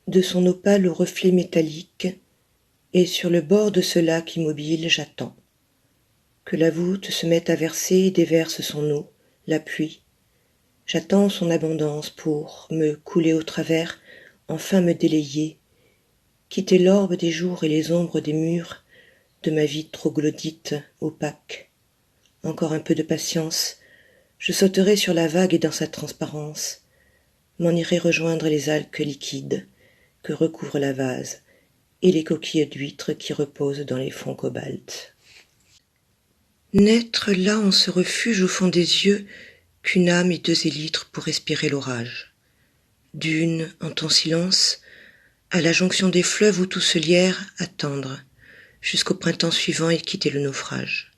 de son opale au reflet métallique, et sur le bord de ce lac immobile j'attends que la voûte se mette à verser et déverse son eau, la pluie. J'attends son abondance pour me couler au travers, enfin me délayer, quitter l'orbe des jours et les ombres des murs de ma vie troglodyte opaque. Encore un peu de patience, je sauterai sur la vague et dans sa transparence, m'en irai rejoindre les algues liquides que recouvre la vase et les coquilles d'huîtres qui reposent dans les fonds cobalt. Naître là en ce refuge au fond des yeux qu'une âme et 2 élytres pour respirer l'orage. Dune, en ton silence, à la jonction des fleuves où tout se lièrent, attendre, jusqu'au printemps suivant et quitter le naufrage.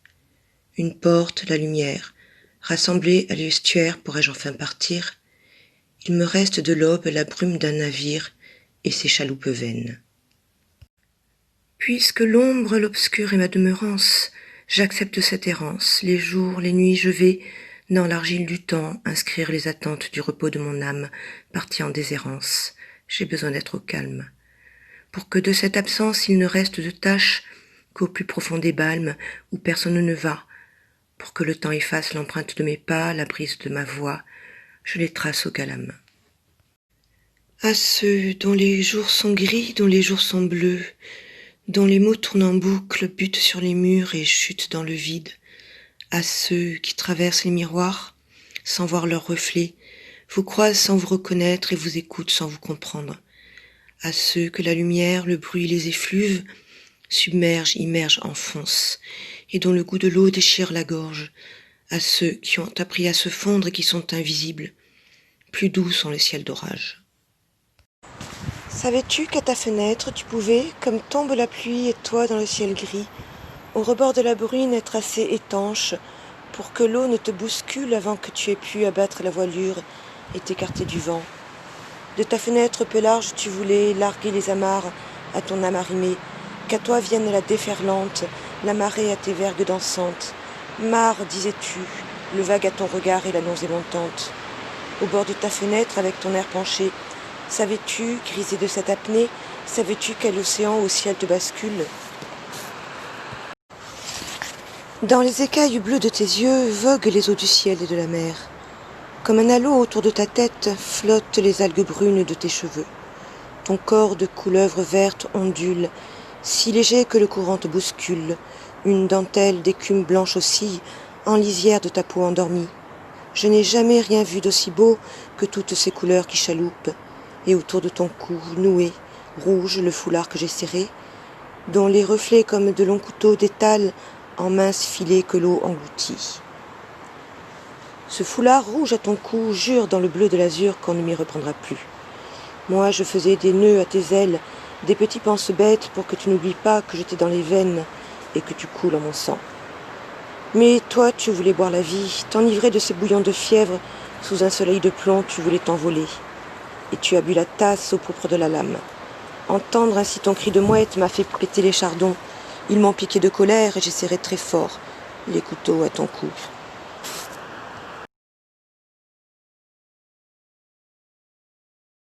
Une porte, la lumière, rassemblée à l'estuaire pourrais-je enfin partir? Il me reste de l'aube la brume d'un navire et ses chaloupes vaines. Puisque l'ombre, l'obscur est ma demeurance, j'accepte cette errance. Les jours, les nuits, je vais, dans l'argile du temps, inscrire les attentes du repos de mon âme, partie en déshérence. J'ai besoin d'être au calme. Pour que de cette absence il ne reste de tache qu'au plus profond des balmes, où personne ne va. Pour que le temps efface l'empreinte de mes pas, la brise de ma voix, je les trace au calame. À ceux dont les jours sont gris, dont les jours sont bleus, dont les mots tournent en boucle, butent sur les murs et chutent dans le vide, à ceux qui traversent les miroirs, sans voir leur reflet, vous croisent sans vous reconnaître et vous écoutent sans vous comprendre, à ceux que la lumière, le bruit, les effluves, submergent, immergent, enfoncent, et dont le goût de l'eau déchire la gorge, à ceux qui ont appris à se fondre et qui sont invisibles, plus doux sont les ciels d'orage. Savais-tu qu'à ta fenêtre, tu pouvais, comme tombe la pluie et toi dans le ciel gris, au rebord de la bruine être assez étanche pour que l'eau ne te bouscule avant que tu aies pu abattre la voilure et t'écarter du vent? De ta fenêtre peu large, tu voulais larguer les amarres à ton âme arrimée, qu'à toi vienne la déferlante, la marée à tes vergues dansantes. Marre, disais-tu, le vague à ton regard et la nausée montante. Au bord de ta fenêtre, avec ton air penché, savais-tu, grisé de cette apnée, savais-tu quel océan au ciel te bascule? Dans les écailles bleues de tes yeux voguent les eaux du ciel et de la mer. Comme un halo autour de ta tête flottent les algues brunes de tes cheveux. Ton corps de couleuvre verte ondule, si léger que le courant te bouscule. Une dentelle d'écume blanche oscille en lisière de ta peau endormie. Je n'ai jamais rien vu d'aussi beau que toutes ces couleurs qui chaloupent, et autour de ton cou, noué, rouge, le foulard que j'ai serré, dont les reflets comme de longs couteaux d'étalent en minces filets que l'eau engloutit. Ce foulard rouge à ton cou jure dans le bleu de l'azur qu'on ne m'y reprendra plus. Moi, je faisais des nœuds à tes ailes, des petits pense-bêtes pour que tu n'oublies pas que j'étais dans les veines et que tu coules en mon sang. Mais toi, tu voulais boire la vie, t'enivrer de ces bouillons de fièvre, sous un soleil de plomb, tu voulais t'envoler. Et tu as bu la tasse au pourpre de la lame. Entendre ainsi ton cri de mouette m'a fait péter les chardons. Ils m'ont piqué de colère et j'ai serré très fort les couteaux à ton cou.